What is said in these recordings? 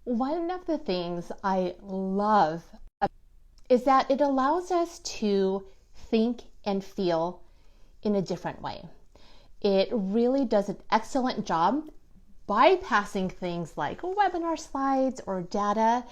One of the things I love is that it allows us to think and feel in a different way. It really does an excellent job bypassing things like webinar slides or data.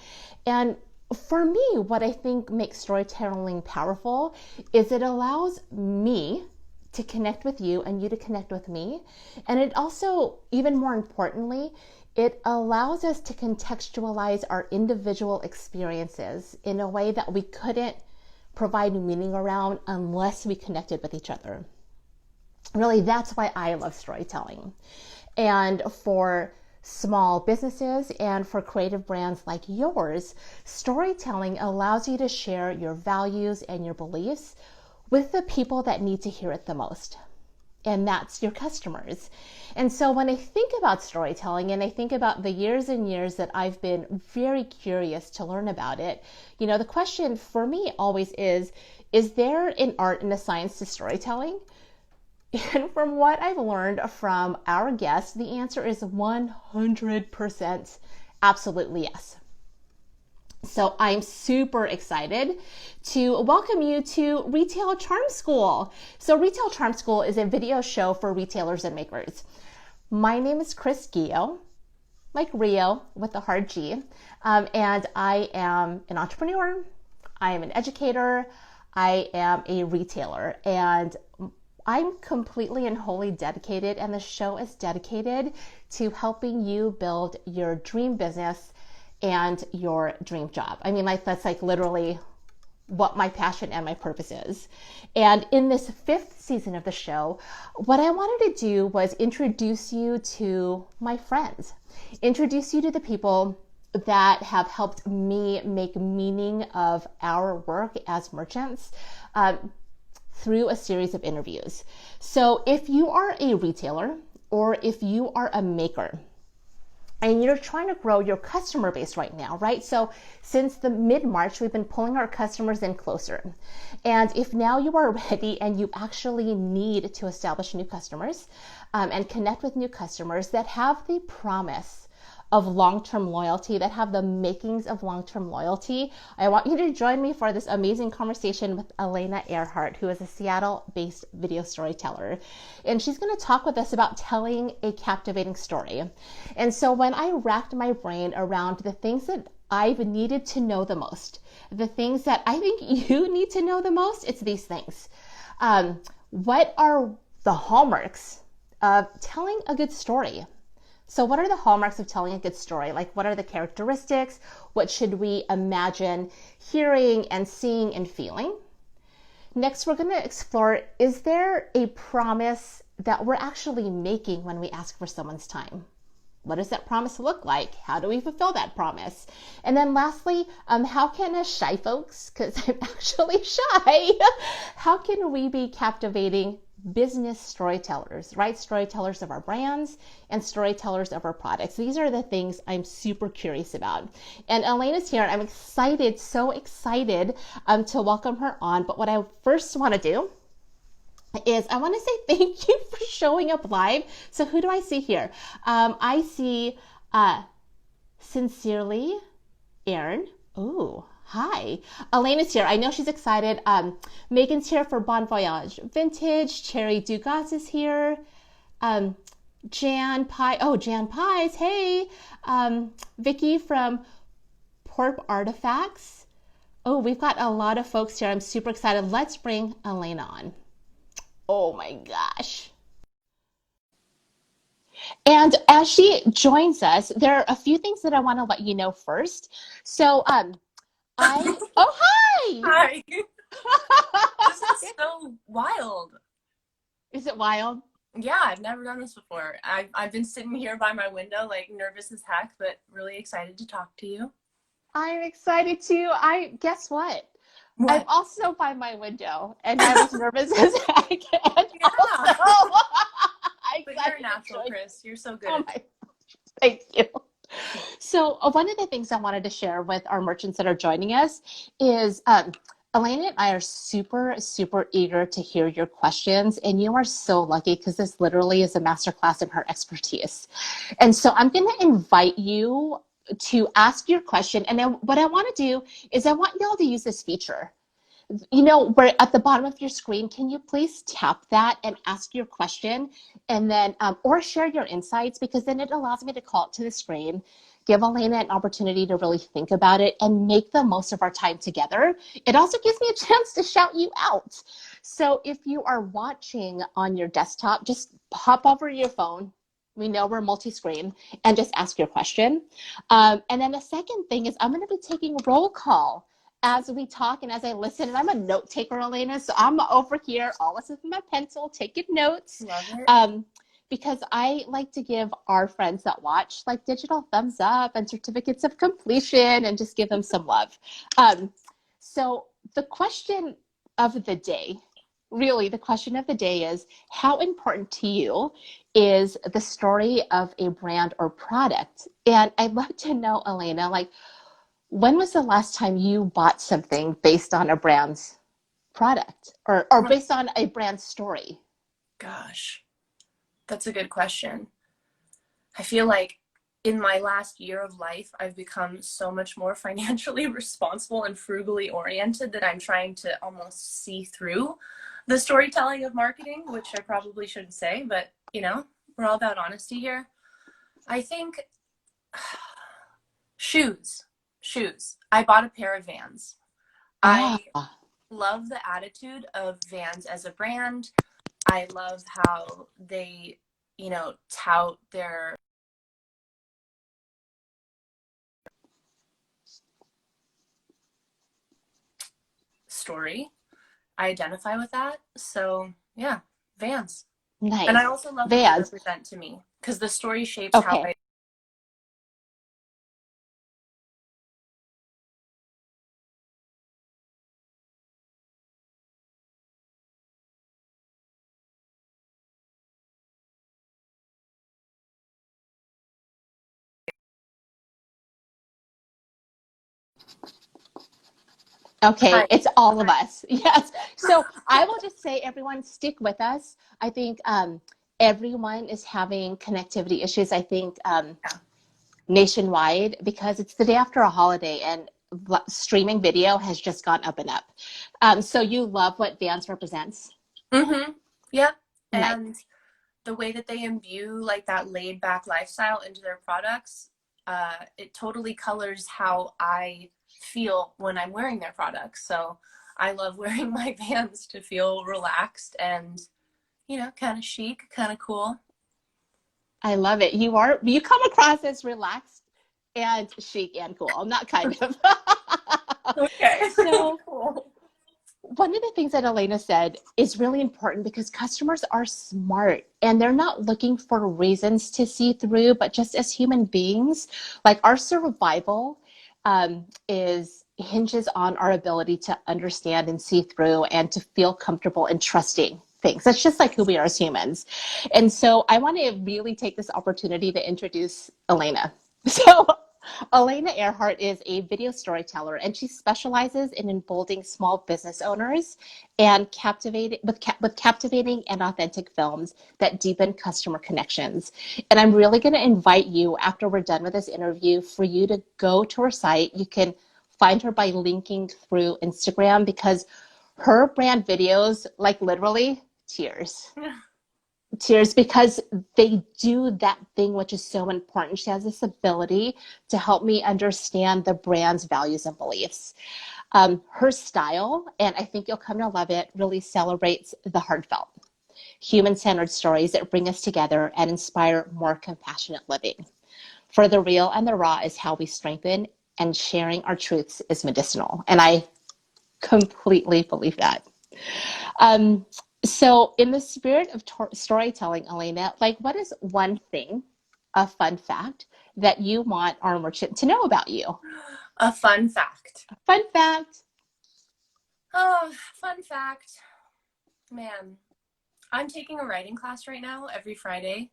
And for me, what I think makes storytelling powerful is it allows me to connect with you and you to connect with me. And it also, even more importantly, it allows us to contextualize our individual experiences in a way that we couldn't provide meaning around unless we connected with each other. Really, that's why I love storytelling. And for small businesses and for creative brands like yours, storytelling allows you to share your values and your beliefs with the people that need to hear it the most. And that's your customers. And so when I think about storytelling and I think about the years and years that I've been very curious to learn about it, the question for me always is there an art and a science to storytelling? And from what I've learned from our guests, the answer is 100% absolutely yes. So I'm super excited to welcome you to Retail Charm School. So Retail Charm School is a video show for retailers and makers. My name is Chris Gio, like Rio with the hard G, and I am an entrepreneur, I am an educator, I am a retailer, and I'm completely and wholly dedicated, and the show is dedicated to helping you build your dream business and your dream job. I mean, that's literally what my passion and my purpose is. And in this 5th season of the show, what I wanted to do was introduce you to my friends, introduce you to the people that have helped me make meaning of our work as merchants, through a series of interviews. So if you are a retailer or if you are a maker and you're trying to grow your customer base right now, right? So since the mid-March, we've been pulling our customers in closer. And if now you are ready and you actually need to establish new customers and connect with new customers that have the promise of long-term loyalty, that have the makings of long-term loyalty, I want you to join me for this amazing conversation with Elena Earhart, who is a Seattle-based video storyteller. And she's going to talk with us about telling a captivating story. And so when I racked my brain around the things that I've needed to know the most, the things that I think you need to know the most, it's these things. What are the hallmarks of telling a good story? So what are the hallmarks of telling a good story? What are the characteristics? What should we imagine hearing and seeing and feeling? Next, we're going to explore, is there a promise that we're actually making when we ask for someone's time? What does that promise look like? How do we fulfill that promise? And then lastly, how can us shy folks, because I'm actually shy, how can we be captivating business storytellers, right? Storytellers of our brands and storytellers of our products. These are the things I'm super curious about. And Elena's here. I'm excited, so excited to welcome her on. But what I first want to do is I want to say thank you for showing up live. So who do I see here? I see Sincerely Aaron. Ooh. Hi, Elena's here. I know she's excited. Megan's here for Bon Voyage Vintage. Cherry Dugas is here. Jan Pie. Oh, Jan Pies. Hey. Vicky from Porp Artifacts. Oh, we've got a lot of folks here. I'm super excited. Let's bring Elena on. Oh my gosh. And as she joins us, there are a few things that I want to let you know first. So, oh, hi! Hi. This is so wild. Is it wild? Yeah, I've never done this before. I've been sitting here by my window, nervous as heck, but really excited to talk to you. I'm excited too. Guess what? What? I'm also by my window, and I was nervous as heck. And Yeah. also, But you're natural, Chris. You're so good. Oh my, thank you. So one of the things I wanted to share with our merchants that are joining us is Elena and I are super, super eager to hear your questions. And you are so lucky because this literally is a masterclass in her expertise. And so I'm going to invite you to ask your question. And then what I want to do is I want y'all to use this feature. You know, where at the bottom of your screen, can you please tap that and ask your question, and then or share your insights, because then it allows me to call it to the screen, give Elena an opportunity to really think about it and make the most of our time together. It also gives me a chance to shout you out. So if you are watching on your desktop, just hop over your phone. We know we're multi-screen, and just ask your question. And then the second thing is I'm going to be taking roll call as we talk and as I listen. And I'm a note taker, Elena, so I'm over here always with my pencil taking notes. Love it. Because I like to give our friends that watch like digital thumbs up and certificates of completion and just give them some love. So the question of the day, really the question of the day is, how important to you is the story of a brand or product? And I'd love to know, Elena, like, when was the last time you bought something based on a brand's product or based on a brand story? Gosh, that's a good question. I feel like in my last year of life, I've become so much more financially responsible and frugally oriented that I'm trying to almost see through the storytelling of marketing, which I probably shouldn't say, but you know, we're all about honesty here. I think shoes. I bought a pair of Vans. I Ah, love the attitude of Vans as a brand. I love how they, you know, tout their story. I identify with that. So yeah, Vans. And I nice. also love what they Vans. represent to me because the story shapes how Okay. I. Okay, Hi. it's all of us. Yes. So I will just say, everyone, stick with us. I think everyone is having connectivity issues, I think, Yeah. nationwide, because it's the day after a holiday and streaming video has just gone up and up. So you love what Vans represents? Mm-hmm. Yep. Nice. And the way that they imbue like that laid back lifestyle into their products, it totally colors how I feel when I'm wearing their products. So I love wearing my Vans to feel relaxed and, you know, kind of chic, kind of cool. I love it. You come across as relaxed and chic and cool. Not kind of. Okay. So Cool. one of the things that Elena said is really important, because customers are smart and they're not looking for reasons to see through, but just as human beings, like our survival is hinges on our ability to understand and see through and to feel comfortable and trusting things. That's just like who we are as humans. And so I want to really take this opportunity to introduce Elena. So Elena Earhart is a video storyteller, and she specializes in emboldening small business owners and with captivating and authentic films that deepen customer connections. And I'm really going to invite you, after we're done with this interview, for you to go to her site. You can find her by linking through Instagram, because her brand videos, like, literally tears, because they do that thing which is so important. She has this ability to help me understand the brand's values and beliefs. Her style, and I think you'll come to love it, really celebrates the heartfelt, human-centered stories that bring us together and inspire more compassionate living. For the real and the raw is how we strengthen, and sharing our truths is medicinal. And I completely believe that. Um, so, in the spirit of storytelling, Elena, like, what is one thing, a fun fact, that you want our merchant to know about you? A fun fact. Fun fact. Oh, fun fact. Man, I'm taking a writing class right now every Friday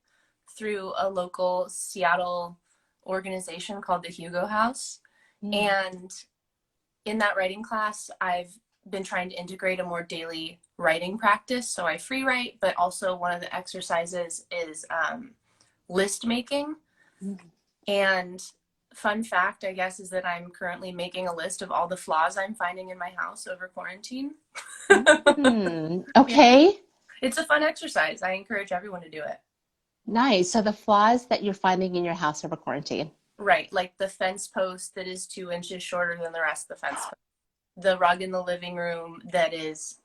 through a local Seattle organization called the Hugo House. Mm. And in that writing class, I've been trying to integrate a more daily writing practice. So I free write, but also one of the exercises is list making. Mm. And fun fact, I guess, is that I'm currently making a list of all the flaws I'm finding in my house over quarantine. Yeah. Okay. It's a fun exercise. I encourage everyone to do it. Nice. So the flaws that you're finding in your house over quarantine. Right, like the fence post that is 2 inches shorter than the rest of the fence post. The rug in the living room that is,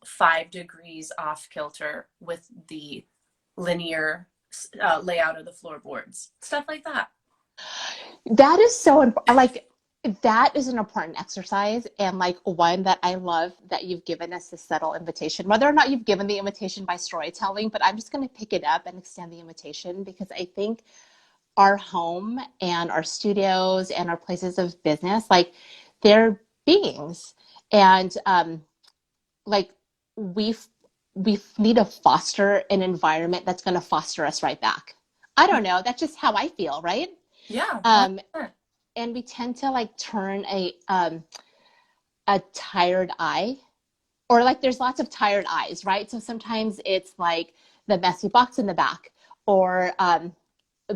5 degrees off kilter with the linear layout of the floorboards. Stuff like that. That is so like that is an important exercise and like one that I love that you've given us this subtle invitation. Whether or not you've given the invitation by storytelling, but I'm just going to pick it up and extend the invitation because I think our home and our studios and our places of business, like they're beings, and like we we need to foster an environment that's going to foster us right back. I don't know. That's just how I feel, right? Yeah, Um, 100%. and we tend to like turn a tired eye, or like there's lots of tired eyes, right? So sometimes it's like the messy box in the back, or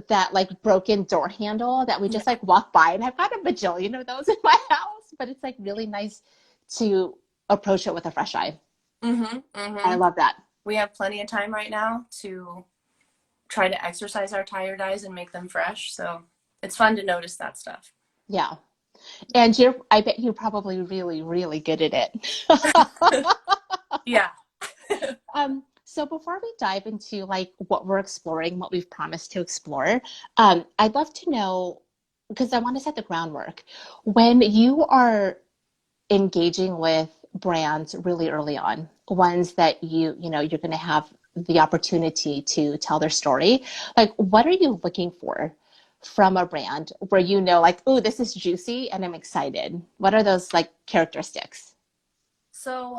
that like broken door handle that we Yeah. just like walk by. And I've got a bajillion of those in my house, but it's like really nice to approach it with a fresh eye. Mhm. I Mhm. love that. We have plenty of time right now to try to exercise our tired eyes and make them fresh. So it's fun to notice that stuff. Yeah. And I bet you're probably really, really good at it. Yeah. So before we dive into like what we're exploring, what we've promised to explore, I'd love to know, because I want to set the groundwork. When you are engaging with brands really early on, ones that you're going to have the opportunity to tell their story, like what are you looking for from a brand where like, oh, this is juicy and I'm excited? What are those like characteristics? So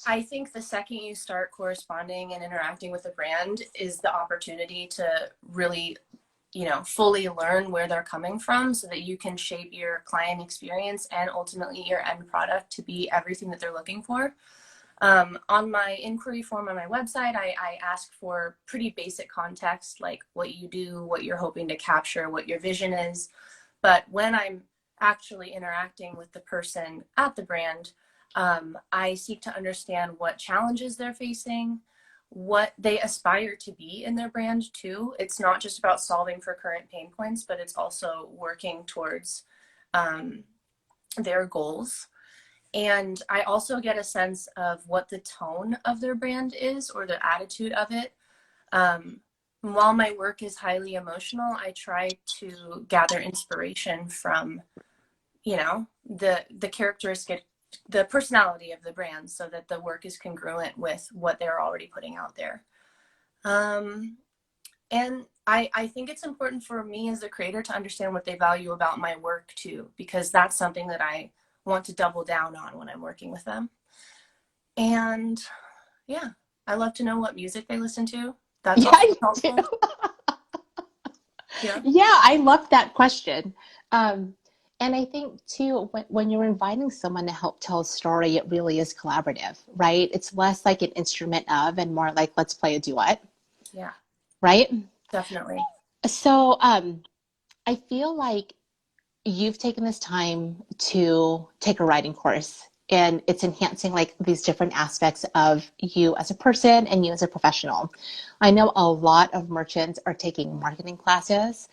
I think the second you start corresponding and interacting with a brand is the opportunity to really, fully learn where they're coming from so that you can shape your client experience and ultimately your end product to be everything that they're looking for. On my inquiry form on my website, I ask for pretty basic context, like what you do, what you're hoping to capture, what your vision is. But when I'm actually interacting with the person at the brand, I seek to understand what challenges they're facing, what they aspire to be in their brand too. It's not just about solving for current pain points, but it's also working towards um, their goals. And I also get a sense of what the tone of their brand is or the attitude of it. While my work is highly emotional, I try to gather inspiration from, the characteristic, the personality of the brand so that the work is congruent with what they're already putting out there. Um, and I think it's important for me as a creator to understand what they value about my work too, because that's something that I want to double down on when I'm working with them. And yeah, I love to know what music they listen to. That's Yeah, also I do. helpful. Yeah. Yeah, I love that question. Um, and I think too, when you're inviting someone to help tell a story, it really is collaborative, right? It's less like an instrument of and more like let's play a duet, Yeah, right? definitely. So I feel like you've taken this time to take a writing course and it's enhancing like these different aspects of you as a person and you as a professional. I know a lot of merchants are taking marketing classes.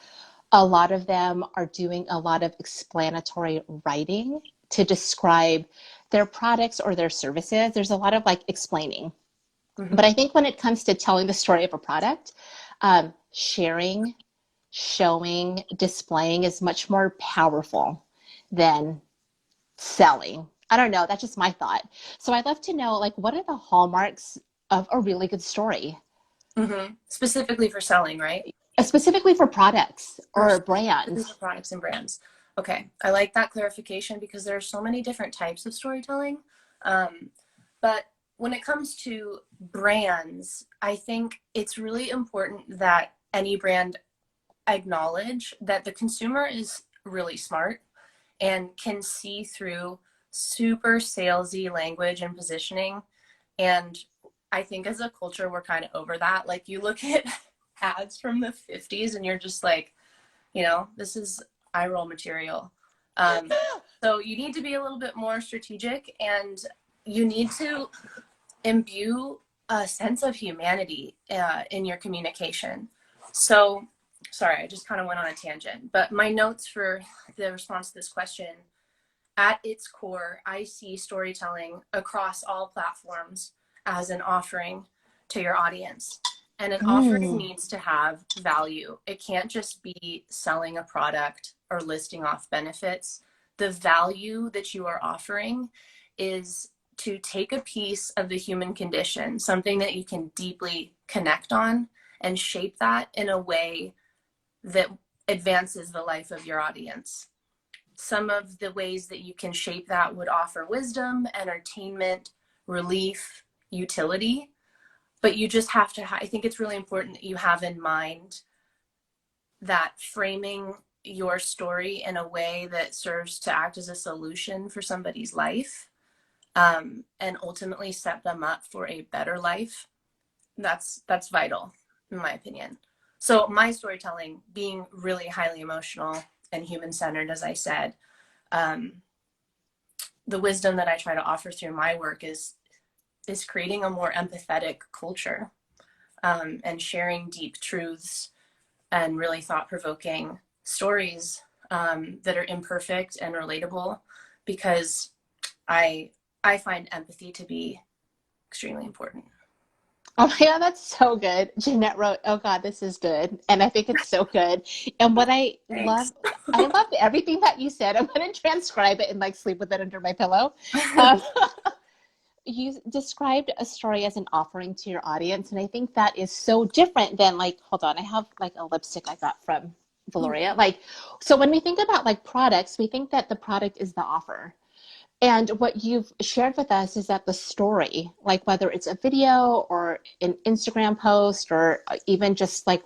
A lot of them are doing a lot of explanatory writing to describe their products or their services. There's a lot of like explaining. But Hmm. I think when it comes to telling the story of a product, sharing, showing, displaying is much more powerful than selling. I don't know. That's just my thought. So I'd love to know, like, what are the hallmarks of a really good story, Specifically for selling, right? specifically for products For or specifically for brands? products and brands. Okay, I like that clarification because there are so many different types of storytelling. Um, but when it comes to brands, I think it's really important that any brand acknowledge that the consumer is really smart and can see through super salesy language and positioning. And I think as a culture, we're kind of over that. Like you look at ads from the 50s and you're just like, You know, this is eye roll material. So you need to be a little bit more strategic, and you need to imbue a sense of humanity in your communication. So, sorry, I just kind of went on a tangent, but my notes for the response to this question, at its core, I see storytelling across all platforms as an offering to your audience. And an offering needs to have value. It can't just be selling a product or listing off benefits. The value that you are offering is to take a piece of the human condition, something that you can deeply connect on, and shape that in a way that advances the life of your audience. Some of the ways that you can shape that would offer wisdom, entertainment, relief, utility. But you just have to, I think it's really important that you have in mind that framing your story in a way that serves to act as a solution for somebody's life, and ultimately set them up for a better life. That's vital, in my opinion. So my storytelling being really highly emotional and human-centered, as I said, the wisdom that I try to offer through my work is creating a more empathetic culture, and sharing deep truths and really thought-provoking stories that are imperfect and relatable, because I find empathy to be extremely important. Oh my God, that's so good. Jeanette wrote, "Oh God, this is good." And I think it's so good. And what Thanks. I love everything that you said. I'm going to transcribe it and like sleep with it under my pillow. Um, you described a story as an offering to your audience. And I think that is so different than like, hold on, I have like a lipstick I got from Valoria. Like, so when we think about like products, we think that the product is the offer. And what you've shared with us is that the story, like whether it's a video or an Instagram post or even just like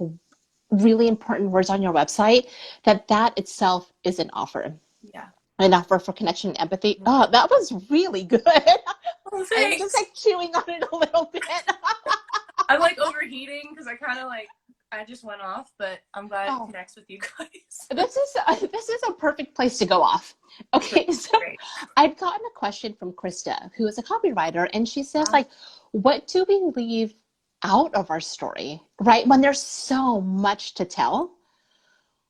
really important words on your website, that itself is an offer. Yeah. An offer for connection and empathy. Oh, that was really good. Oh, I'm just thanks. like chewing on it a little bit. I'm like overheating because I kind of like, I just went off, but I'm glad it Oh, connects with you guys. this is a perfect place to go off. Okay, so Great. I've gotten a question from Krista, who is a copywriter, and she says, Wow. like, what do we leave out of our story, right? When there's so much to tell,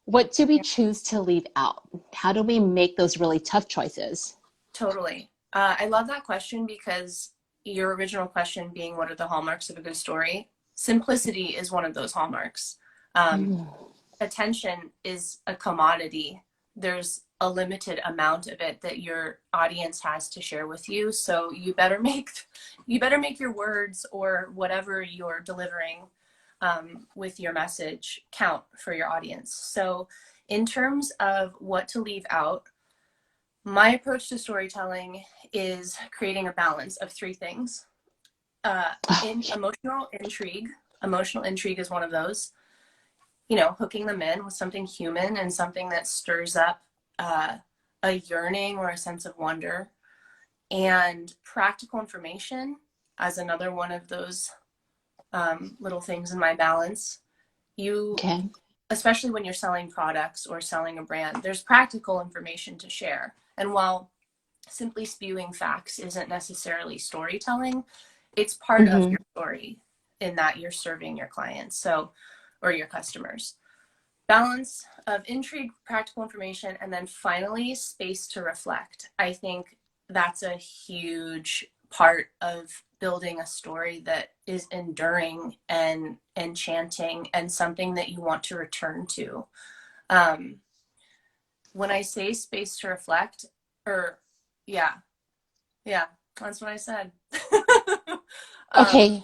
what do we Yeah, choose to leave out? How do we make those really tough choices? totally. I love that question because your original question being, what are the hallmarks of a good story? Simplicity is one of those hallmarks. Um, Mm. Attention is a commodity. There's a limited amount of it that your audience has to share with you. So you better make your words or whatever you're delivering with your message count for your audience. So in terms of what to leave out, my approach to storytelling is creating a balance of three things. Oh, In emotional intrigue. Emotional intrigue is one of those. You know, hooking them in with something human and something that stirs up a yearning or a sense of wonder. And practical information as another one of those little things in my balance. You, okay. especially when you're selling products or selling a brand, there's practical information to share. And while simply spewing facts isn't necessarily storytelling, it's part of Mm-hmm. your story in that you're serving your clients, so, or your customers. Balance of intrigue, practical information, and then finally space to reflect. I think that's a huge part of building a story that is enduring and enchanting and something that you want to return to. Um, when I say space to reflect, or yeah, yeah, that's what I said. um, Okay.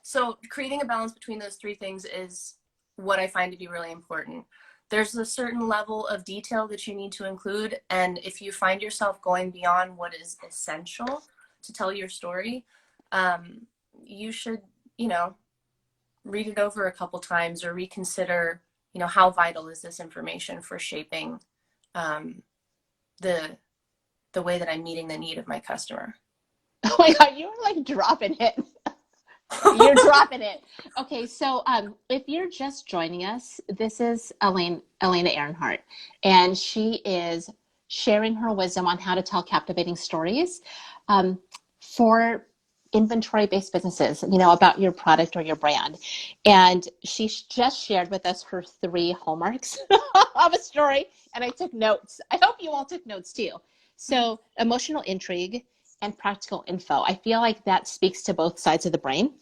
so creating a balance between those three things is what I find to be really important. There's a certain level of detail that you need to include, and if you find yourself going beyond what is essential to tell your story, you should, you know, read it over a couple times or reconsider, you know, how vital is this information for shaping um, the way that I'm meeting the need of my customer. Oh my God, you were like dropping it. You're dropping it. Okay, so if you're just joining us, this is Elena Earhart, and she is sharing her wisdom on how to tell captivating stories um, for inventory-based businesses, about your product or your brand. And she just shared with us her 3 hallmarks of a story, and I took notes. I hope you all took notes too. So, emotional intrigue and practical info. I feel like that speaks to both sides of the brain.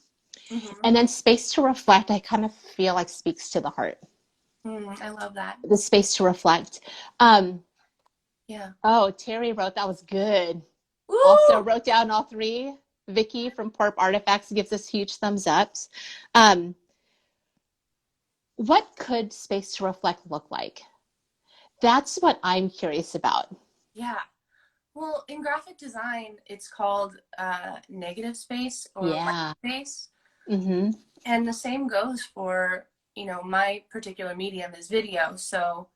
Mm-hmm. And then space to reflect, I kind of feel like speaks to the heart. I love that. The space to reflect. Um, Yeah. oh, Terry wrote, that was good. Also Woo! wrote down all 3. Vicky from Porp Artifacts gives us huge thumbs ups. Um, what could space to reflect look like? That's what I'm curious about. Yeah. Well, in graphic design, it's called negative space or white Yeah. space. Mm-hmm. And the same goes for, my particular medium is video. So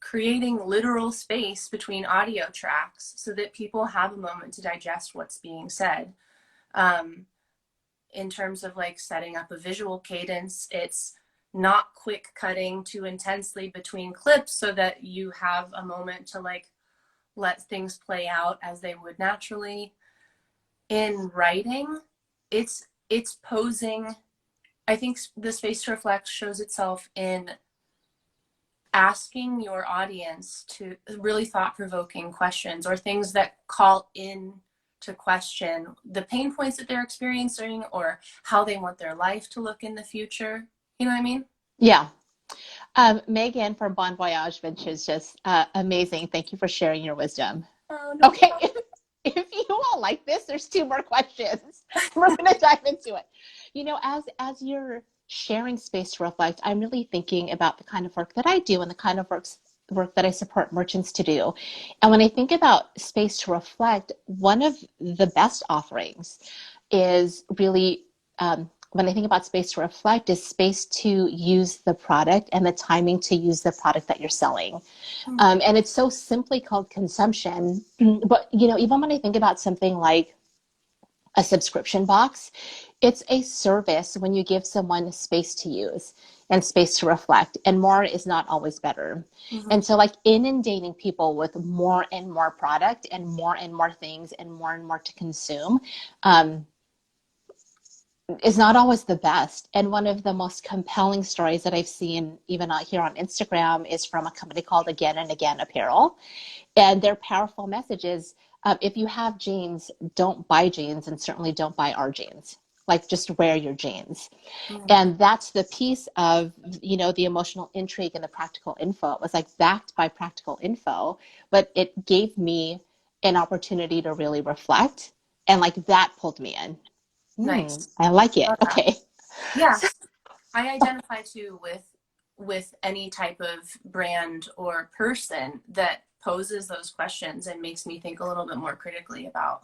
creating literal space between audio tracks so that people have a moment to digest what's being said. In terms of like setting up a visual cadence, it's not quick cutting too intensely between clips so that you have a moment to like let things play out as they would naturally. In writing, it's posing. I think the space to reflect shows itself in asking your audience to really thought-provoking questions or things that call in to question the pain points that they're experiencing or how they want their life to look in the future. You know what I mean? Yeah. Megan from Bon Voyage Ventures, just amazing. Thank you for sharing your wisdom. Oh, no Okay, problem. if you all like this, there's 2 more questions. We're going to dive into it. As you're sharing space to reflect, I'm really thinking about the kind of work that I do and the kind of work that I support merchants to do. And when I think about space to reflect, one of the best offerings is really when I think about space to reflect is space to use the product and the timing to use the product that you're selling. And it's so simply called consumption. But, even when I think about something like a subscription box, it's a service when you give someone space to use and space to reflect, and more is not always better. Mm-hmm. And so, like, inundating people with more and more product and more things and more to consume is not always the best. And one of the most compelling stories that I've seen, even out here on Instagram, is from a company called Again and Again Apparel. And their powerful message is if you have jeans, don't buy jeans, and certainly don't buy our jeans. Like, just wear your jeans. Mm-hmm. And that's the piece of, the emotional intrigue and the practical info. It was like backed by practical info, but it gave me an opportunity to really reflect. And like that pulled me in. Nice. I like it. Love that. Okay. So, Yes, I identify too with any type of brand or person that poses those questions and makes me think a little bit more critically about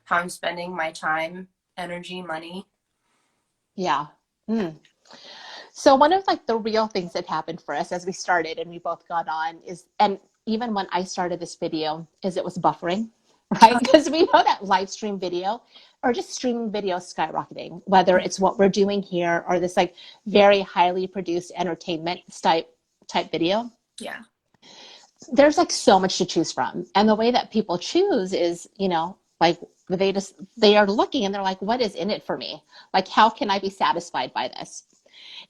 how I'm spending my time, energy, money. yeah. Mm. So one of like the real things that happened for us as we started and we both got on is, and even when I started this video, is it was buffering, right? Because we know that live stream video or just streaming video skyrocketing, whether it's what we're doing here or this like very highly produced entertainment type video. Yeah. There's like so much to choose from. And the way that people choose is, like they are looking and they're like, what is in it for me? Like, how can I be satisfied by this?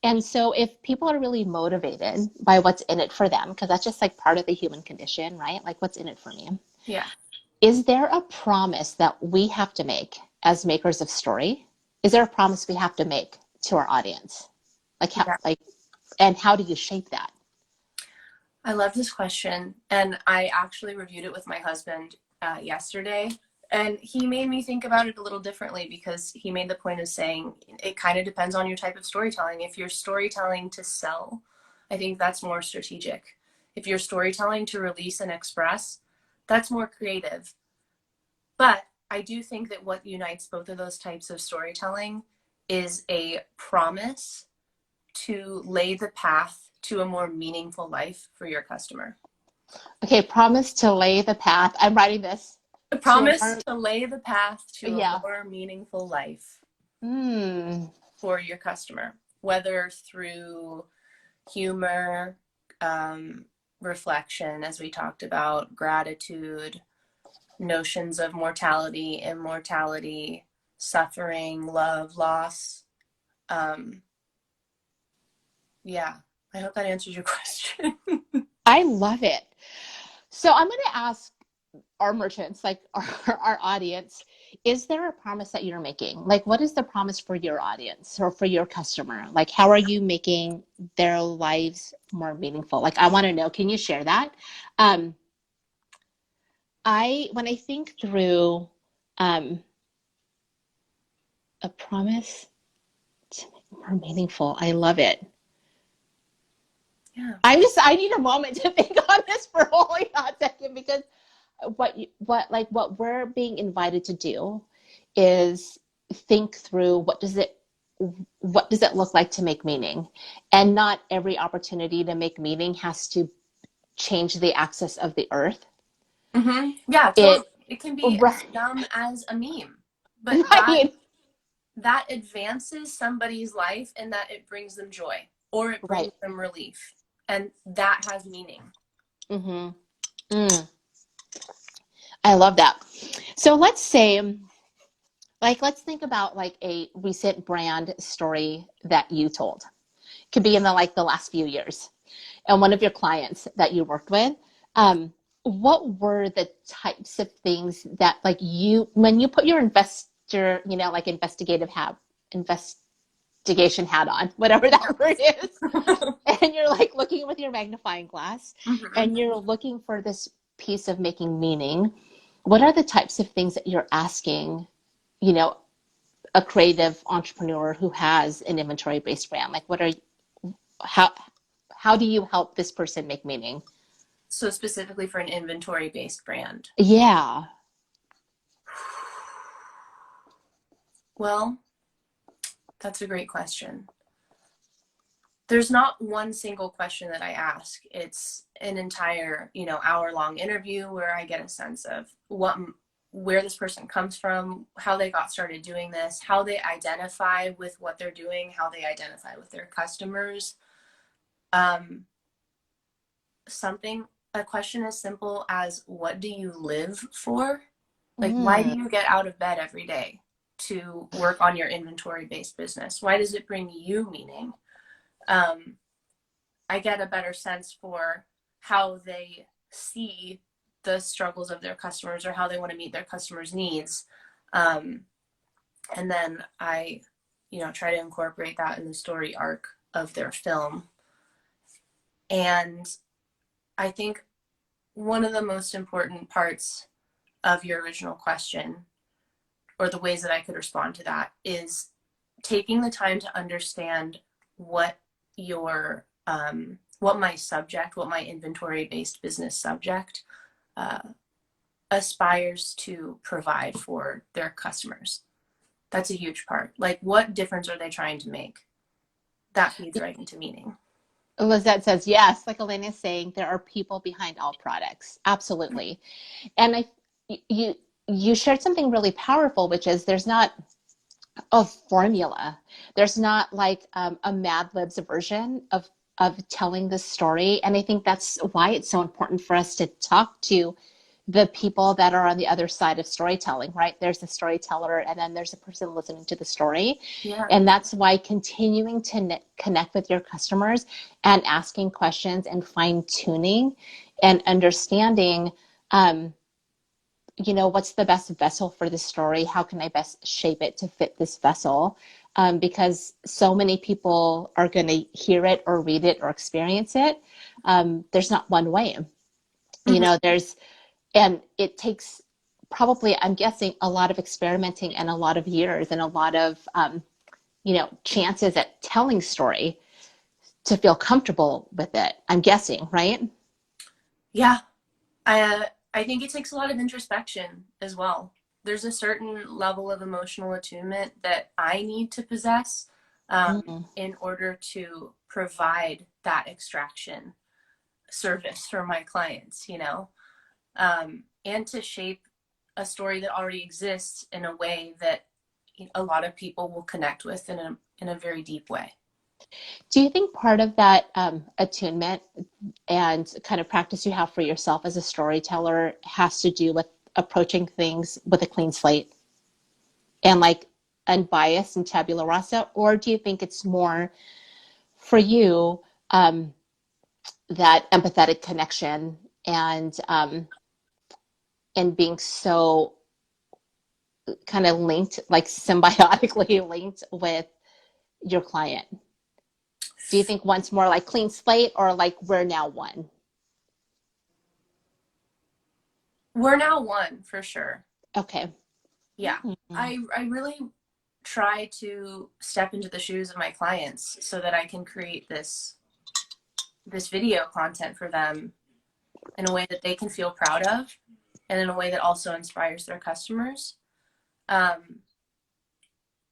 And so if people are really motivated by what's in it for them, because that's just like part of the human condition, right? Like, what's in it for me? Yeah. Is there a promise that we have to make as makers of story? Is there a promise we have to make to our audience? Yeah. And how do you shape that? I love this question. And I actually reviewed it with my husband yesterday. And he made me think about it a little differently because he made the point of saying it kind of depends on your type of storytelling. If you're storytelling to sell, I think that's more strategic. If you're storytelling to release and express, that's more creative. But I do think that what unites both of those types of storytelling is a promise to lay the path to a more meaningful life for your customer. Okay, promise to lay the path. I'm writing this. A promise to lay the path to a Yeah. more meaningful life. Mm. for your customer, whether through humor, reflection, as we talked about, gratitude, notions of mortality, immortality, suffering, love, loss. Yeah, I hope that answers your question. I love it. So I'm going to ask our merchants, like our audience, is there a promise that you're making? Like, what is the promise for your audience or for your customer? Like, how are you making their lives more meaningful? Like, I want to know, can you share that? Um, when I think through um, a promise to make more meaningful, I love it. Yeah. I need a moment to think on this for a holy hot second, because what we're being invited to do is think through what does it look like to make meaning, and not every opportunity to make meaning has to change the axis of the earth. Yeah, It totally. It can be as right, dumb as a meme, but right, that advances somebody's life and that it brings them joy or it brings right. them relief, and that has meaning. Mm-hmm. Mm, I love that. So let's say, like, let's think about like a recent brand story that you told. Could be in the last few years, and one of your clients that you worked with. What were the types of things that, like, when you put your investor, like investigation hat on, whatever that word is, and you're like looking with your magnifying glass, Mm-hmm. and you're looking for this piece of making meaning, what are the types of things that you're asking, you know, a creative entrepreneur who has an inventory based brand? Like, how how do you help this person make meaning? So specifically for an inventory-based brand. Yeah. Well, that's a great question. There's not one single question that I ask. It's an entire, hour-long interview where I get a sense of where this person comes from, how they got started doing this, how they identify with what they're doing, how they identify with their customers. Um, a question as simple as, what do you live for? Like, why do Mm. you get out of bed every day to work on your inventory-based business? Why does it bring you meaning? I get a better sense for how they see the struggles of their customers or how they want to meet their customers' needs. And then I, try to incorporate that in the story arc of their film. And I think one of the most important parts of your original question, or the ways that I could respond to that, is taking the time to understand what what my inventory-based business subject uh, aspires to provide for their customers. That's a huge part. Like, what difference are they trying to make? That feeds right into meaning. Lizette says yes. Like Elena is saying, there are people behind all products. Absolutely. And you you shared something really powerful, which is there's not a formula. There's not like a Mad Libs version of telling the story. And I think that's why it's so important for us to talk to the people that are on the other side of storytelling, right? There's the storyteller, and then there's a person listening to the story. Yeah. And that's why continuing to connect with your customers and asking questions and fine tuning and understanding, what's the best vessel for the story? How can I best shape it to fit this vessel? Because so many people are going to hear it or read it or experience it. There's not one way. Mm-hmm. And it takes probably, I'm guessing, a lot of experimenting and a lot of years and a lot of, chances at telling story to feel comfortable with it. I'm guessing, right? Yeah. I think it takes a lot of introspection as well. There's a certain level of emotional attunement that I need to possess Mm. in order to provide that extraction service for my clients, and to shape a story that already exists in a way that a lot of people will connect with in a very deep way. Do you think part of that attunement and kind of practice you have for yourself as a storyteller has to do with approaching things with a clean slate and like unbiased and tabula rasa? Or do you think it's more for you that empathetic connection and being so kind of linked, like symbiotically linked with your client? Do you think one's more like clean slate or like we're now one? We're now one for sure. Okay. Yeah. Mm-hmm. I really try to step into the shoes of my clients so that I can create this video content for them in a way that they can feel proud of and in a way that also inspires their customers.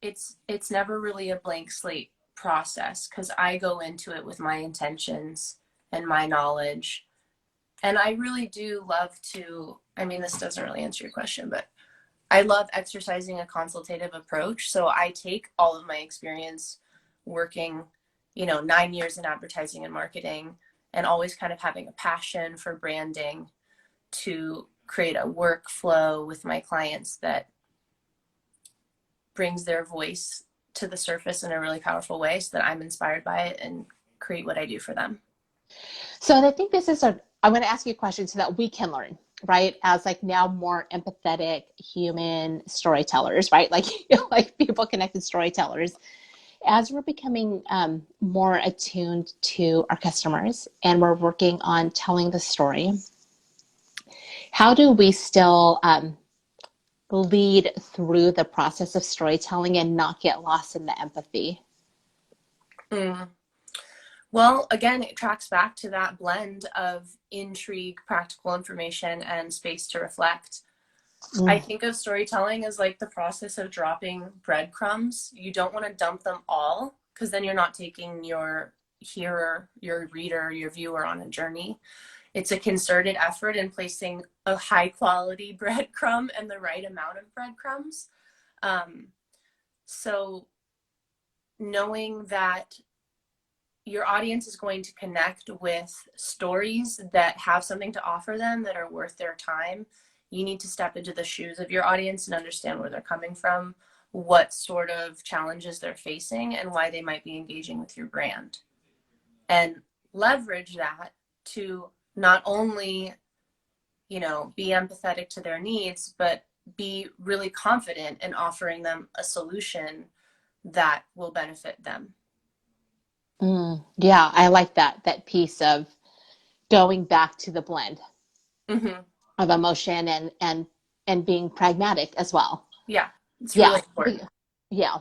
It's never really a blank slate process because I go into it with my intentions and my knowledge. And I really do love to, I mean, this doesn't really answer your question, but I love exercising a consultative approach. So I take all of my experience working, 9 years in advertising and marketing, and always kind of having a passion for branding to create a workflow with my clients that brings their voice to the surface in a really powerful way so that I'm inspired by it and create what I do for them. So I think I'm going to ask you a question so that we can learn, right? As like now more empathetic human storytellers, right? Like, like people connected storytellers. As we're becoming more attuned to our customers and we're working on telling the story, how do we still lead through the process of storytelling and not get lost in the empathy? Well, again, it tracks back to that blend of intrigue, practical information, and space to reflect. I think of storytelling as like the process of dropping breadcrumbs. You don't want to dump them all because then you're not taking your hearer, your reader, your viewer on a journey. It's a concerted effort in placing a high quality breadcrumb and the right amount of breadcrumbs. So knowing that your audience is going to connect with stories that have something to offer them that are worth their time, you need to step into the shoes of your audience and understand where they're coming from, what sort of challenges they're facing, and why they might be engaging with your brand. And leverage that to not only, be empathetic to their needs, but be really confident in offering them a solution that will benefit them. Yeah, I like that piece of going back to the blend of emotion and being pragmatic as well. Yeah, it's Yeah, really important. yeah.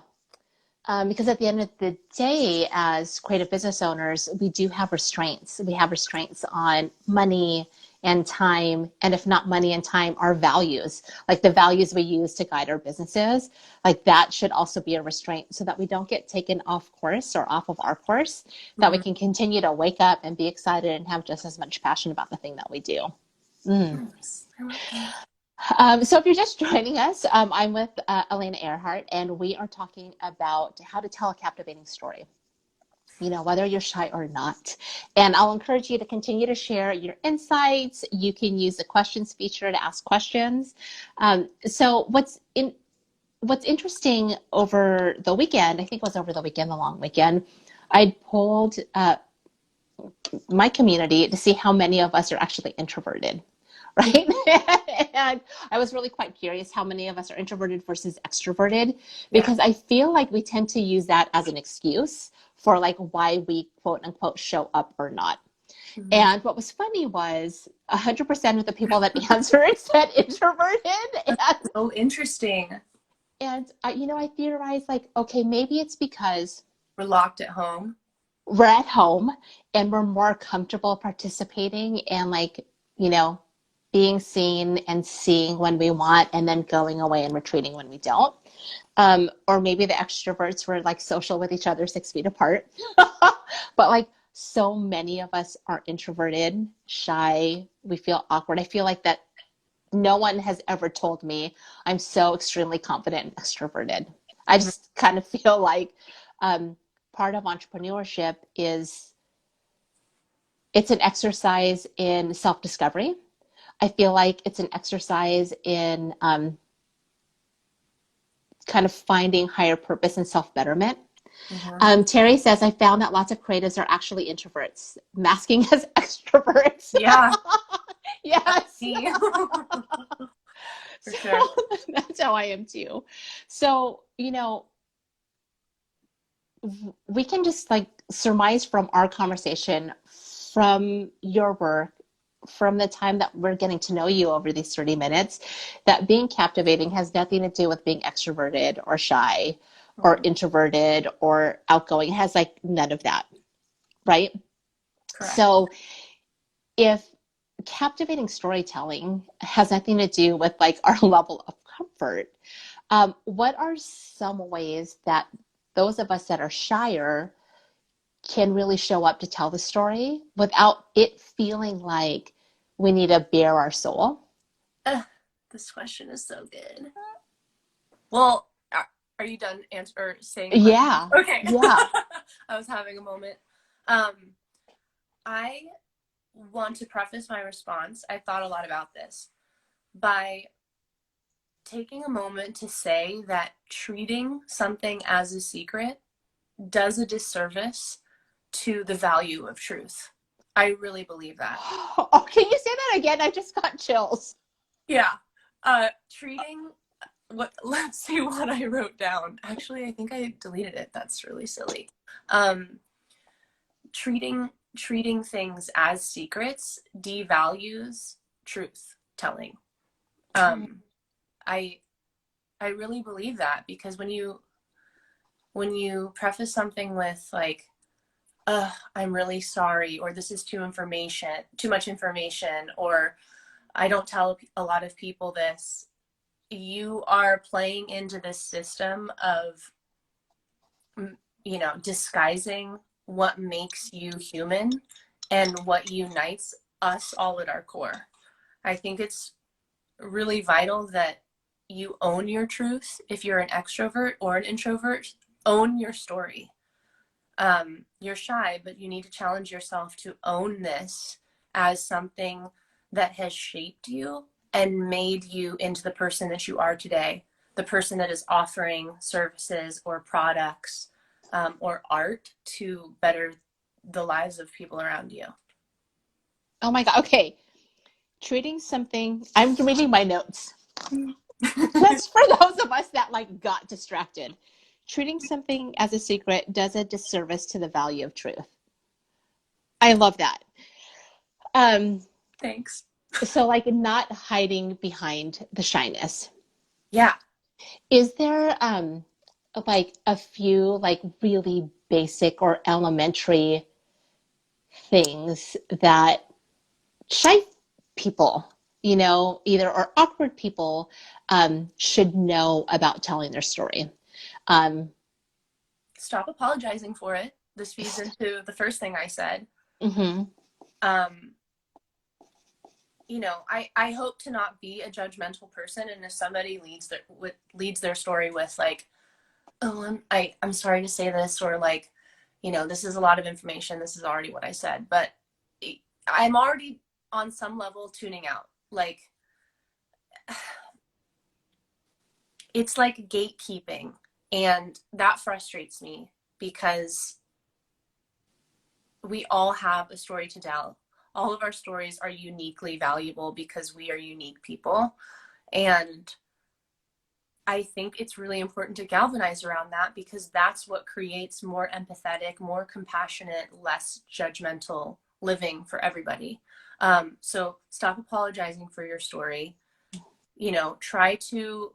Because at the end of the day, as creative business owners, we do have restraints. We have restraints on money and time, and if not money and time, our values, like the values we use to guide our businesses, like that should also be a restraint so that we don't get taken off course or off of our course, that we can continue to wake up and be excited and have just as much passion about the thing that we do. Nice. I love that. So if you're just joining us, I'm with Elena Earhart, and we are talking about how to tell a captivating story, whether you're shy or not. And I'll encourage you to continue to share your insights. You can use the questions feature to ask questions. So what's interesting over the weekend, I think it was over the weekend, the long weekend, I polled my community to see how many of us are actually introverted. Right? And I was really quite curious how many of us are introverted versus extroverted, because I feel like we tend to use that as an excuse for like why we quote unquote show up or not. And what was funny was 100% of the people that answered said introverted. And, So interesting. and I theorized like, okay, maybe it's because We're locked at home. we're at home and we're more comfortable participating and like, being seen and seeing when we want and then going away and retreating when we don't. Or maybe the extroverts were like social with each other 6 feet apart. But like so many of us are introverted, shy, we feel awkward. I feel like that no one has ever told me I'm so extremely confident and extroverted. I just kind of feel like part of entrepreneurship is it's an exercise in self-discovery. I feel like it's an exercise in kind of finding higher purpose and self-betterment. Mm-hmm. Terry says, I found that lots of creatives are actually introverts, masking as extroverts. Yeah. Yes. For So sure. that's how I am too. So, we can just like surmise from our conversation, from your work, from the time that we're getting to know you over these 30 minutes, that being captivating has nothing to do with being extroverted or shy or introverted or outgoing. It has like none of that, right? Correct. So if captivating storytelling has nothing to do with like our level of comfort, what are some ways that those of us that are shyer can really show up to tell the story without it feeling like we need to bare our soul? This question is so good. Well, are you done or saying the question? Yeah. Okay. Yeah. I was having a moment. Um, I want to preface my response. I thought a lot about this by taking a moment to say that treating something as a secret does a disservice to the value of truth. I really believe that. Oh, can you say that again? I just got chills. Yeah. Treating let's see what I wrote down. Actually, I think I deleted it. That's really silly. Um, treating things as secrets devalues truth telling. I I really believe that, because when you preface something with like, I'm really sorry, or this is too much information, or I don't tell a lot of people this, you are playing into this system of, disguising what makes you human and what unites us all at our core. I think it's really vital that you own your truth. If you're an extrovert or an introvert, own your story. You're shy, but you need to challenge yourself to own this as something that has shaped you and made you into the person that you are today, the person that is offering services or products or art to better the lives of people around you. Oh my God. Okay. Treating something, I'm reading my notes. That's for those of us that like got distracted. Treating something as a secret does a disservice to the value of truth. I love that. Thanks. So like not hiding behind the shyness. Yeah. Is there like a few like really basic or elementary things that shy people, either or awkward people should know about telling their story? Stop apologizing for it. This feeds into the first thing I said. Mm-hmm. I hope to not be a judgmental person, and if somebody leads their story with like, oh, I'm sorry to say this, or like, this is a lot of information, this is already what I said, but I'm already on some level tuning out. Like, it's like gatekeeping, and that frustrates me because we all have a story to tell. All of our stories are uniquely valuable because we are unique people. And I think it's really important to galvanize around that, because that's what creates more empathetic, more compassionate, less judgmental living for everybody. So stop apologizing for your story. Try to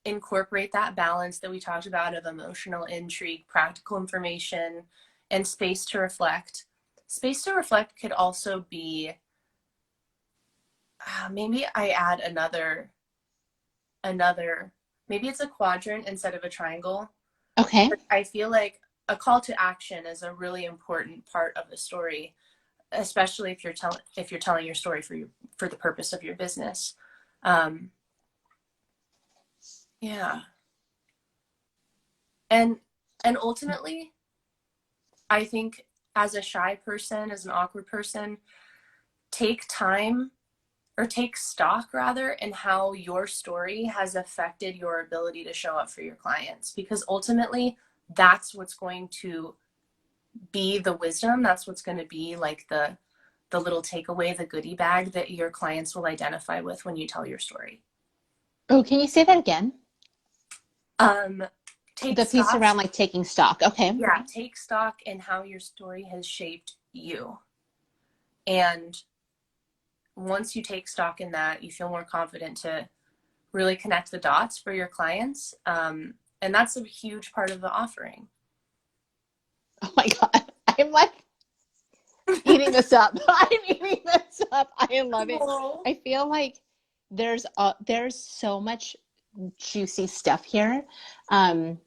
incorporate that balance that we talked about of emotional intrigue, practical information, and space to reflect. Space to reflect could also be, maybe I add another, maybe it's a quadrant instead of a triangle. Okay. I feel like a call to action is a really important part of the story, especially if you're telling your story for the purpose of your business. Yeah. And and ultimately, I think as a shy person, as an awkward person, take time, or take stock rather, in how your story has affected your ability to show up for your clients, because ultimately that's what's going to be the wisdom. That's what's going to be like the little takeaway, the goodie bag that your clients will identify with when you tell your story. Oh, can you say that again? Um, take The piece stock. around like taking stock. Okay. Yeah, take stock in how your story has shaped you. And once you take stock in that, you feel more confident to really connect the dots for your clients. And that's a huge part of the offering. Oh my God. I'm like eating this up. I'm eating this up. I love it. Cool. I feel like there's so much juicy stuff here. Um,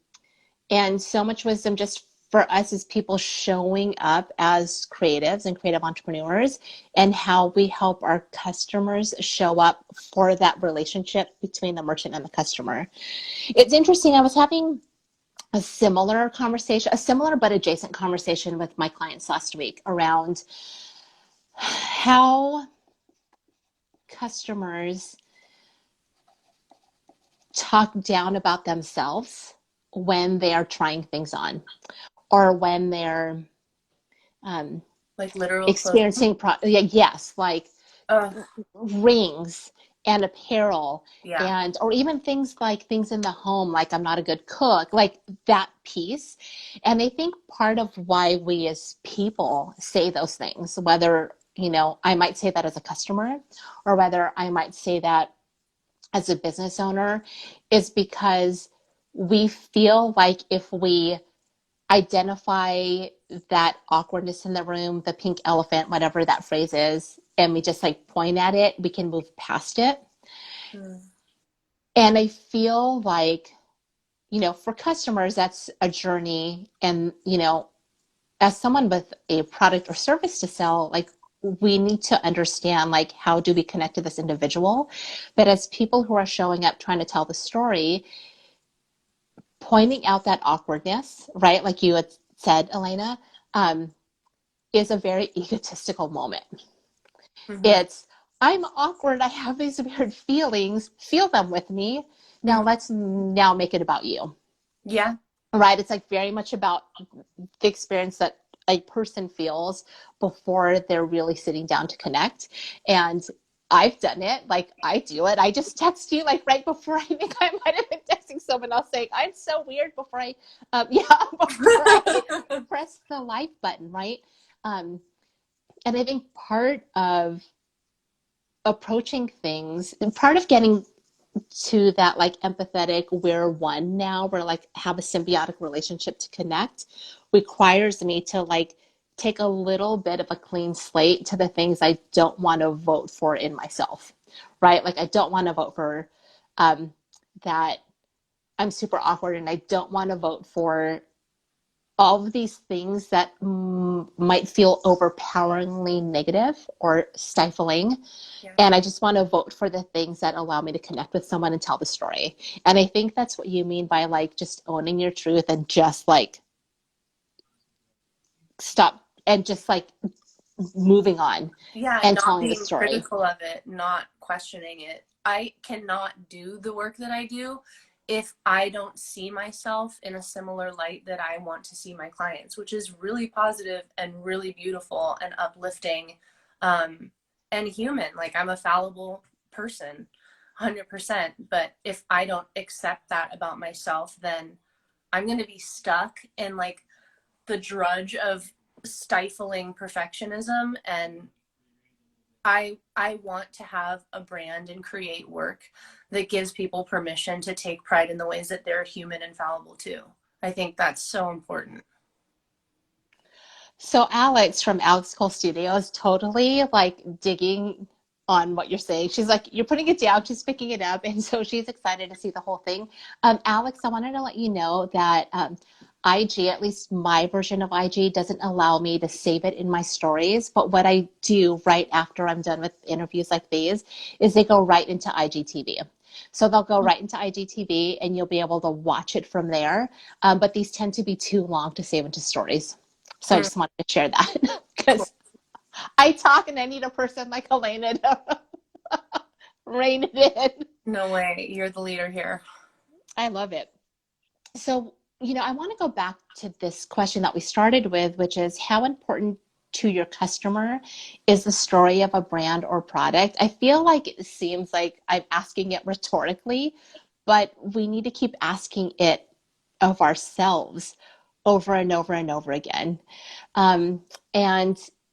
and so much wisdom just for us as people showing up as creatives and creative entrepreneurs, and how we help our customers show up for that relationship between the merchant and the customer. It's interesting. I was having a similar conversation, a similar but adjacent conversation with my clients last week around how customers talk down about themselves when they are trying things on, or when they're um, Like literal clothing. experiencing yes, like Oh, rings and apparel, yeah. and or even things like things in the home, like I'm not a good cook, like that piece. And I think part of why we as people say those things, whether I might say that as a customer, or whether I might say that as a business owner, is because we feel like if we identify that awkwardness in the room, the pink elephant, whatever that phrase is, and we just like point at it, we can move past it. Mm. And I feel like, for customers, that's a journey. And, as someone with a product or service to sell, like, we need to understand, like, how do we connect to this individual? But as people who are showing up trying to tell the story, pointing out that awkwardness, right? Like you had said, Elena, um, is a very egotistical moment. Mm-hmm. It's, I'm awkward. I have these weird feelings. Feel them with me. Now Mm-hmm. let's now make it about you. Yeah. Right? It's like very much about the experience that a person feels before they're really sitting down to connect. And I've done it. Like I do it. I just text you like right before, I think I might have been texting someone else saying, I'm so weird before I, before I press the like button, right? Um, and I think part of approaching things, and part of getting to that like empathetic, we're one now, we're like have a symbiotic relationship to connect, requires me to like take a little bit of a clean slate to the things I don't want to vote for in myself, right? Like I don't want to vote for that I'm super awkward, and I don't want to vote for all of these things that might feel overpoweringly negative or stifling. Yeah. And I just want to vote for the things that allow me to connect with someone and tell the story. And I think that's what you mean by like just owning your truth and just like stop and just like moving on Yeah, and and not telling the being story. critical of it, not questioning it. I cannot do the work that I do if I don't see myself in a similar light that I want to see my clients, which is really positive and really beautiful and uplifting, and human. Like I'm a fallible person, 100%. But if I don't accept that about myself, then I'm going to be stuck in like the drudge of stifling perfectionism. And I want to have a brand and create work that gives people permission to take pride in the ways that they're human and fallible too. I think that's so important. So Alex from Alex Cole Studios, totally like digging on what you're saying. She's like, you're putting it down, she's picking it up. And so she's excited to see the whole thing. Alex, I wanted to let you know that IG, at least my version of IG, doesn't allow me to save it in my stories. But what I do right after I'm done with interviews like these is they go right into IGTV. So they'll go right into IGTV and you'll be able to watch it from there. But these tend to be too long to save into stories. So I Mm, just wanted to share that cool. because I talk and I need a person like Elena to rein it in. No way. You're the leader here. I love it. So, I want to go back to this question that we started with, which is how important to your customer is the story of a brand or product? I feel like it seems like I'm asking it rhetorically, but we need to keep asking it of ourselves over and over and over again. And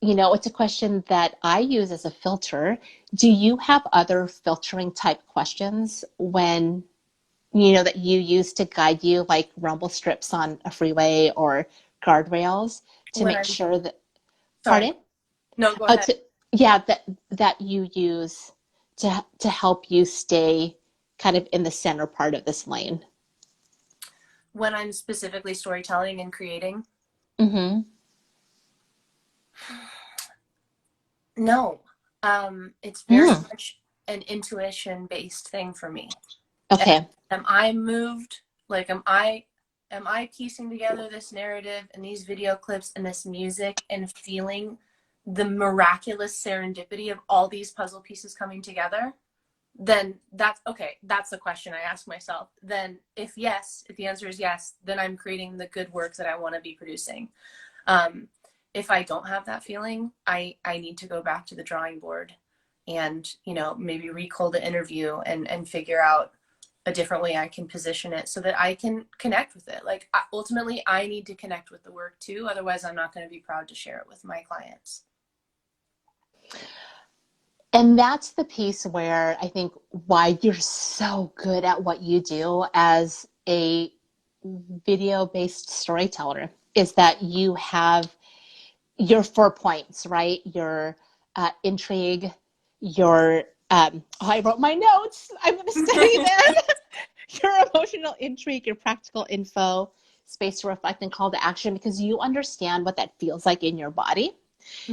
it's a question that I use as a filter. Do you have other filtering type questions that you use to guide you, like rumble strips on a freeway or guardrails, to When make I'm sure that, sorry. pardon? No, go Oh, ahead. that you use to help you stay kind of in the center part of this lane. When I'm specifically storytelling and creating. Mm-hmm. No. It's very Mm. much an intuition based thing for me. Okay. Am I moved? Like, am I piecing together this narrative and these video clips and this music and feeling the miraculous serendipity of all these puzzle pieces coming together? Then that's okay. That's the question I ask myself. Then if the answer is yes, then I'm creating the good work that I want to be producing. Um, if I don't have that feeling, I need to go back to the drawing board and, maybe recall the interview and figure out a different way I can position it so that I can connect with it. Like, ultimately, I need to connect with the work too. Otherwise, I'm not going to be proud to share it with my clients. And that's the piece where I think why you're so good at what you do as a video-based storyteller is that you have your 4 points, right? Your intrigue, your I wrote my notes. I'm going to study them. Your emotional intrigue, your practical info, space to reflect, and call to action, because you understand what that feels like in your body,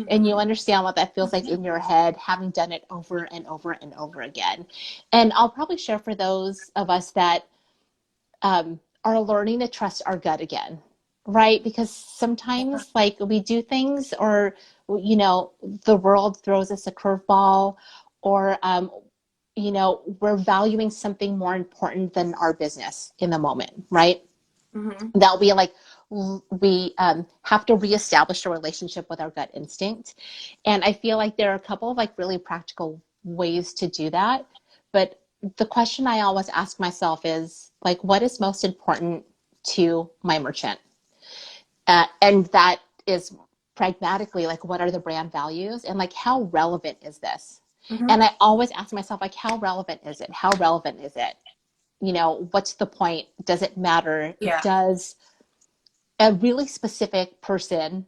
and you Mm-hmm. understand what that feels like in your head, having done it over and over and over again. And I'll probably share for those of us that are learning to trust our gut again, right? Because Yeah. sometimes, like, we do things, or the world throws us a curveball, or we're valuing something more important than our business in the moment, right? Mm-hmm. That'll be like we have to reestablish a relationship with our gut instinct. And I feel like there are a couple of like really practical ways to do that. But the question I always ask myself is like, what is most important to my merchant? And that is pragmatically like, what are the brand values, and like, how relevant is this? Mm-hmm. And I always ask myself, like, how relevant is it? How relevant is it? What's the point? Does it matter? Yeah. Does a really specific person,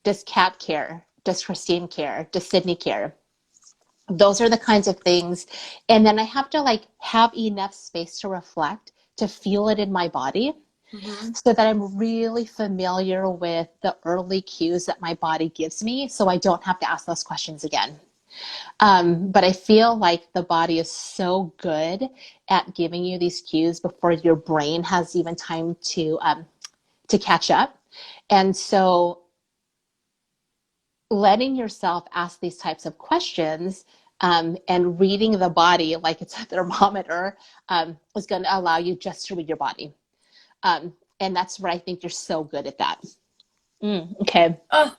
does Kat care? Does Christine care? Does Sydney care? Those are the kinds of things. And then I have to like have enough space to reflect, to feel it in my body, Mm-hmm. so that I'm really familiar with the early cues that my body gives me, so I don't have to ask those questions again. But I feel like the body is so good at giving you these cues before your brain has even time to catch up. And so letting yourself ask these types of questions, and reading the body like it's a thermometer, is going to allow you just to read your body. And that's where I think you're so good at that. Okay. Oh,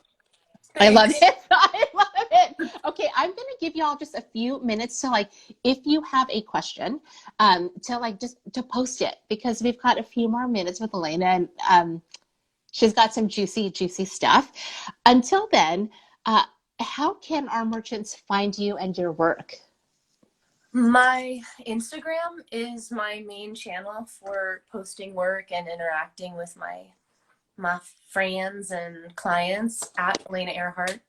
I love thanks. it. I love it. Okay, I'm going to give y'all just a few minutes to like, if you have a question, to like just to post it, because we've got a few more minutes with Elena, and she's got some juicy, juicy stuff. Until then, uh, how can our merchants find you and your work? My Instagram is my main channel for posting work and interacting with my friends and clients at Elena Earhart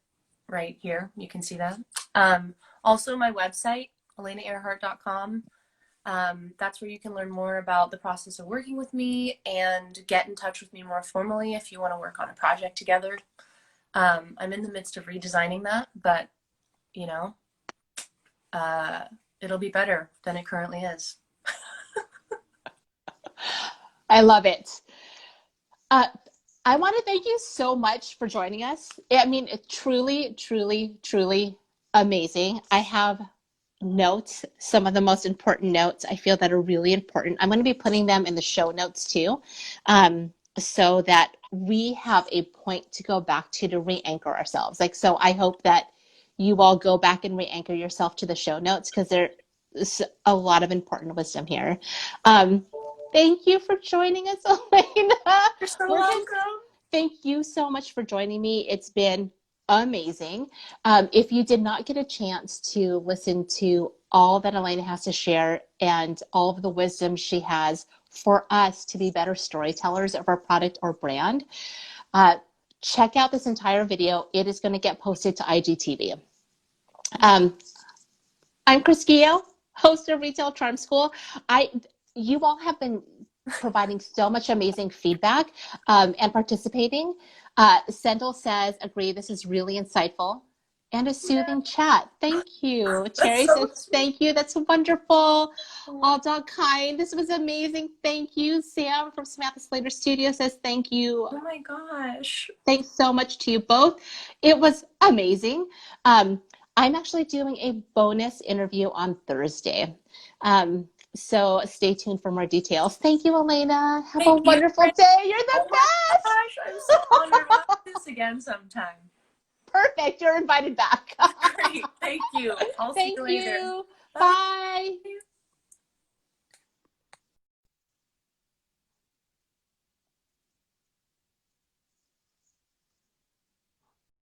right here. You can see that. Also, my website, elenaearhart.com. That's where you can learn more about the process of working with me and get in touch with me more formally if you want to work on a project together. I'm in the midst of redesigning that, but you know, it'll be better than it currently is. I love it. Uh, I want to thank you so much for joining us. I mean, it's truly, truly, truly amazing. I have notes, some of the most important notes I feel that are really important. I'm going to be putting them in the show notes too, so that we have a point to go back to re-anchor ourselves. Like, so I hope that you all go back and re-anchor yourself to the show notes because there's a lot of important wisdom here. Thank you for joining us, Elena. You're so We're going welcome. Thank you so much for joining me. It's been amazing. If you did not get a chance to listen to all that Elena has to share and all of the wisdom she has for us to be better storytellers of our product or brand, check out this entire video. It is going to get posted to IGTV. I'm Chris Guillo, host of Retail Charm School. You all have been providing so much amazing feedback and participating. Sendel says, agree, this is really insightful and a soothing chat. Thank you. Terry So says, thank you. That's wonderful. All dog kind. This was amazing. Thank you. Sam from Samantha Slater Studio says, thank you. Oh my gosh. Thanks so much to you both. It was amazing. I'm actually doing a bonus interview on Thursday. So stay tuned for more details. Thank you, Elena. Have a Thank you. wonderful day. You're the Oh my best. gosh, I'm so honored. We'll do this again sometime. Perfect. You're invited back. Great. Thank you. I'll see Thank you later. you. Bye. Bye.